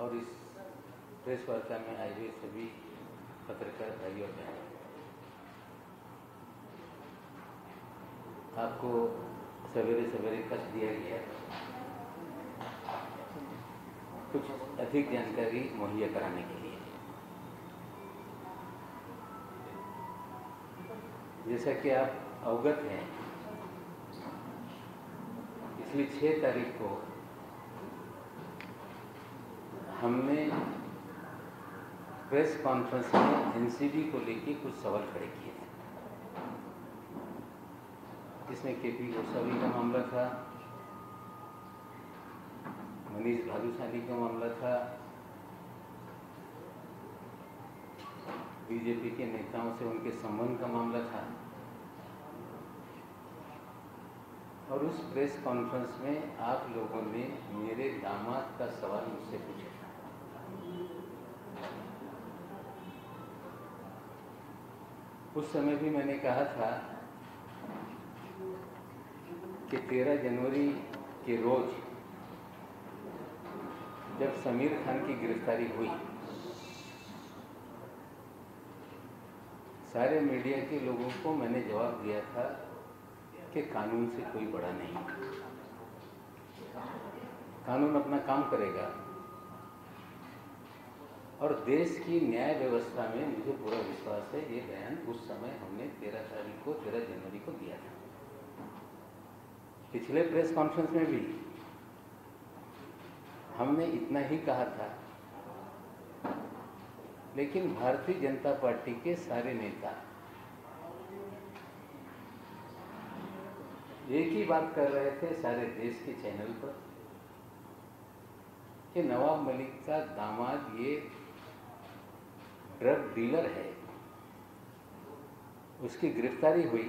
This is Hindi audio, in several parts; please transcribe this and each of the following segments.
और इस प्रेस वार्ता में आए हुए सभी पत्रकार भाई और बहन, आपको सवेरे सवेरे कष्ट दिया गया कुछ अधिक जानकारी मुहैया कराने के लिए। जैसा कि आप अवगत हैं, पिछली 6 तारीख को हमने प्रेस कॉन्फ्रेंस में एनसीबी को लेकर कुछ सवाल खड़े किए थे। इसमें केपी गोस्वामी का मामला था, मनीष भालूशाली का मामला था, बीजेपी के नेताओं से उनके संबंध का मामला था। और उस प्रेस कॉन्फ्रेंस में आप लोगों ने मेरे दामाद का सवाल मुझसे पूछा। उस समय भी मैंने कहा था कि 13 जनवरी के रोज जब समीर खान की गिरफ्तारी हुई, सारे मीडिया के लोगों को मैंने जवाब दिया था कि कानून से कोई बड़ा नहीं, कानून अपना काम करेगा और देश की न्याय व्यवस्था में मुझे पूरा विश्वास है। ये बयान उस समय हमने 13 जनवरी को दिया था। पिछले प्रेस कॉन्फ्रेंस में भी हमने इतना ही कहा था, लेकिन भारतीय जनता पार्टी के सारे नेता एक ही बात कर रहे थे सारे देश के चैनल पर कि नवाब मलिक का दामाद ये ड्रग डीलर है, उसकी गिरफ्तारी हुई,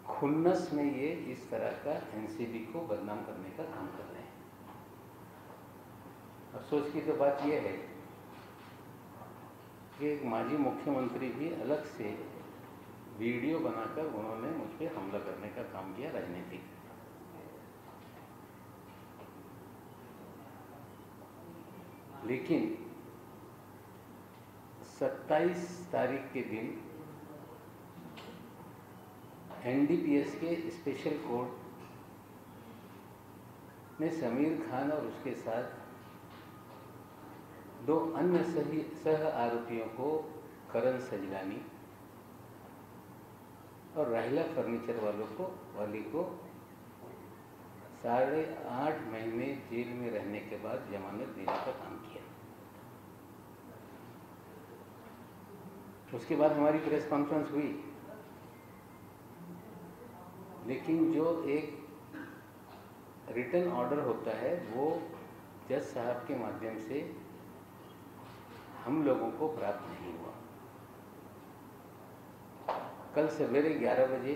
खुन्नस में ये इस तरह का एनसीबी को बदनाम करने का काम कर रहे हैं। अफसोस की तो बात यह है कि एक माजी मुख्यमंत्री भी अलग से वीडियो बनाकर उन्होंने मुझ पर हमला करने का काम किया, राजनीतिक। लेकिन 27 तारीख के दिन एनडीपीएस के स्पेशल कोर्ट ने समीर खान और उसके साथ 2 अन्य सह आरोपियों को, करण सजलानी और राहिला फर्नीचर वाली को 8.5 महीने जेल में रहने के बाद जमानत देने का काम किया। उसके बाद हमारी प्रेस कॉन्फ्रेंस हुई, लेकिन जो एक रिटन ऑर्डर होता है वो जज साहब के माध्यम से हम लोगों को प्राप्त नहीं हुआ। कल सवेरे 11 बजे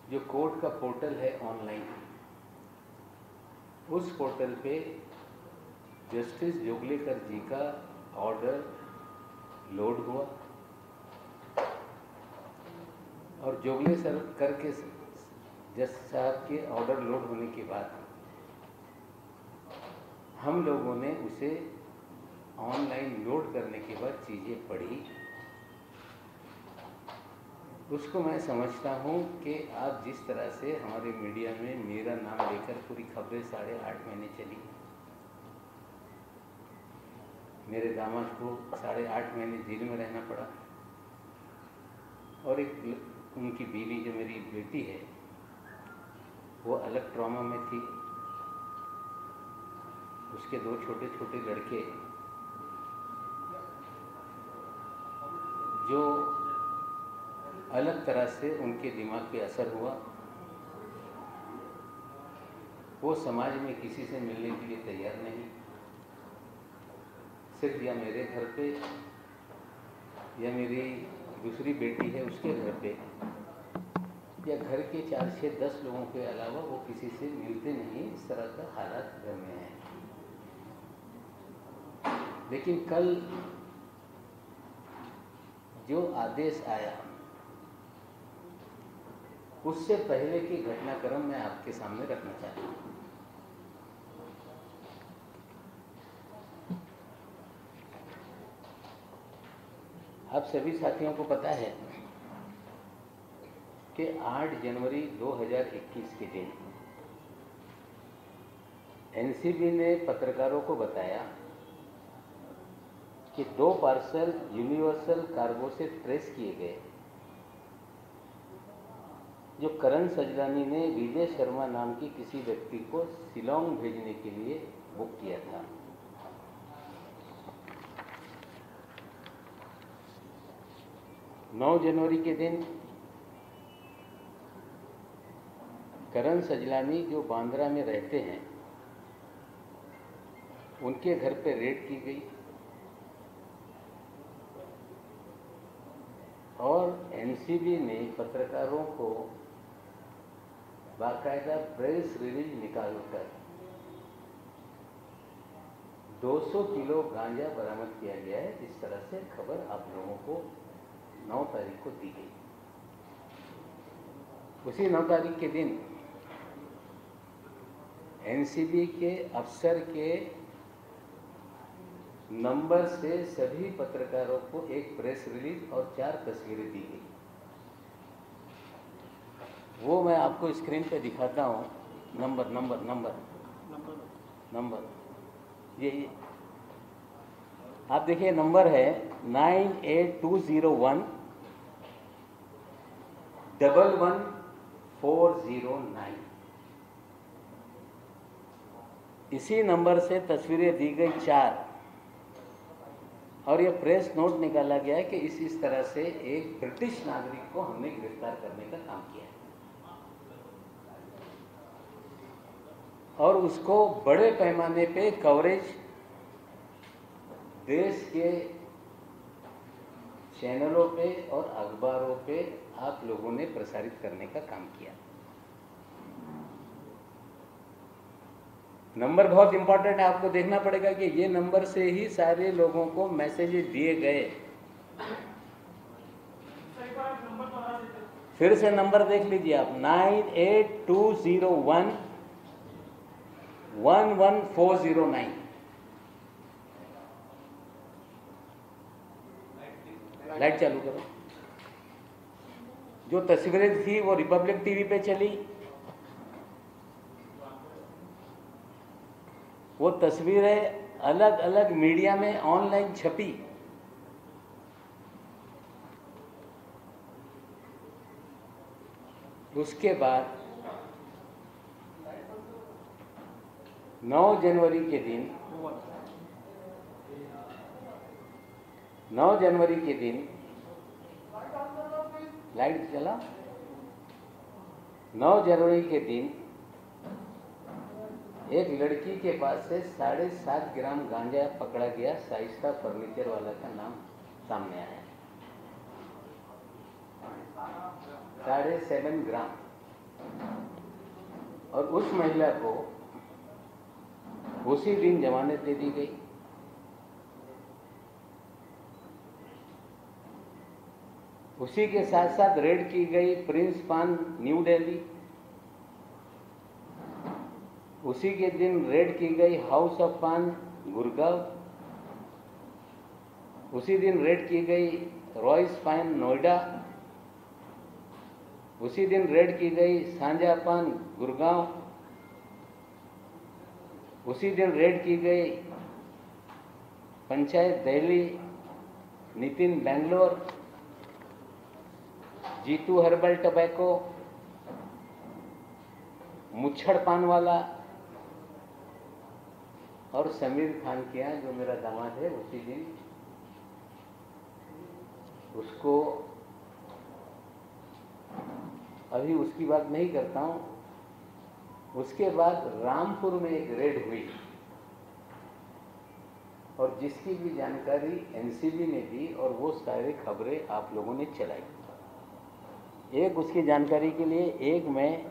जो कोर्ट का पोर्टल है ऑनलाइन, उस पोर्टल पे जस्टिस जोगलेकर जी का ऑर्डर लोड हुआ और जोगले सर करके जज साहब के ऑर्डर लोड होने के बाद हम लोगों ने उसे ऑनलाइन लोड करने के बाद चीज़ें पढ़ी। उसको मैं समझता हूँ कि आप जिस तरह से हमारे मीडिया में मेरा नाम लेकर पूरी खबरें 8.5 महीने चली, मेरे दामाद को 8.5 महीने जेल में रहना पड़ा और एक उनकी बीवी जो मेरी बेटी है वो अलग ट्रॉमा में थी, उसके 2 छोटे छोटे लड़के जो अलग तरह से उनके दिमाग पे असर हुआ, वो समाज में किसी से मिलने के लिए तैयार नहीं, सिर्फ या मेरे घर पे या मेरी दूसरी बेटी है उसके घर पे या घर के 4, 6, 10 लोगों के अलावा वो किसी से मिलते नहीं। इस तरह का हालात घर में है। लेकिन कल जो आदेश आया उससे पहले की घटनाक्रम मैं आपके सामने रखना चाहता हूँ। आप सभी साथियों को पता है कि 8 जनवरी 2021 के दिन एनसीबी ने पत्रकारों को बताया कि 2 पार्सल यूनिवर्सल कार्गो से ट्रेस किए गए, जो करण सजलानी ने विजय शर्मा नाम की किसी व्यक्ति को शिलोंग भेजने के लिए बुक किया था। नौ जनवरी के दिन करण सजलानी जो बांद्रा में रहते हैं, उनके घर पे रेड की गई और एनसीबी ने पत्रकारों को बाकायदा प्रेस रिलीज निकालकर 200 किलो गांजा बरामद किया गया है। इस तरह से खबर आप लोगों को 9 तारीख को दी गई। उसी 9 तारीख के दिन एनसीबी के अफसर के नंबर से सभी पत्रकारों को एक प्रेस रिलीज और 4 तस्वीरें दी गई। वो मैं आपको स्क्रीन पे दिखाता हूँ। नंबर ये आप देखिए, नंबर है 98201 11409। इसी नंबर से तस्वीरें दी गई 4 और ये प्रेस नोट निकाला गया है कि इस तरह से एक ब्रिटिश नागरिक को हमने गिरफ्तार करने का काम किया और उसको बड़े पैमाने पे कवरेज देश के चैनलों पे और अखबारों पे आप लोगों ने प्रसारित करने का काम किया। नंबर बहुत इंपॉर्टेंट है, आपको देखना पड़ेगा कि ये नंबर से ही सारे लोगों को मैसेजेस दिए गए। फिर से नंबर देख लीजिए आप, 98201 11409। लाइट चालू करो। जो तस्वीरें थी वो रिपब्लिक टीवी पे चली। वो तस्वीरें अलग अलग मीडिया में ऑनलाइन छपी। उसके बाद 9 जनवरी के दिन लाइट चला। 9 जनवरी के दिन एक लड़की के पास से 7.5 ग्राम गांजा पकड़ा गया। शाइस्ता फर्नीचर वाला का नाम सामने आया। 7.5 ग्राम। और उस महिला को उसी दिन जमानत दे दी गई। उसी के साथ साथ रेड की गई प्रिंस पान न्यू दिल्ली। उसी के दिन रेड की गई हाउस ऑफ पान गुड़गांव। उसी दिन रेड की गई रॉयस पान नोएडा। उसी दिन रेड की गई सांझा पान गुड़गांव। उसी दिन रेड की गई पंचायत दिल्ली, नितिन बेंगलोर, जीतू हर्बल टबैको, मुच्छड़ पान वाला और समीर खान के यहाँ जो मेरा दामाद है। उसी दिन उसको, अभी उसकी बात नहीं करता हूँ। उसके बाद रामपुर में एक रेड हुई और जिसकी भी जानकारी एनसीबी ने दी और वो सारी खबरें आप लोगों ने चलाई। एक उसकी जानकारी के लिए, एक मैं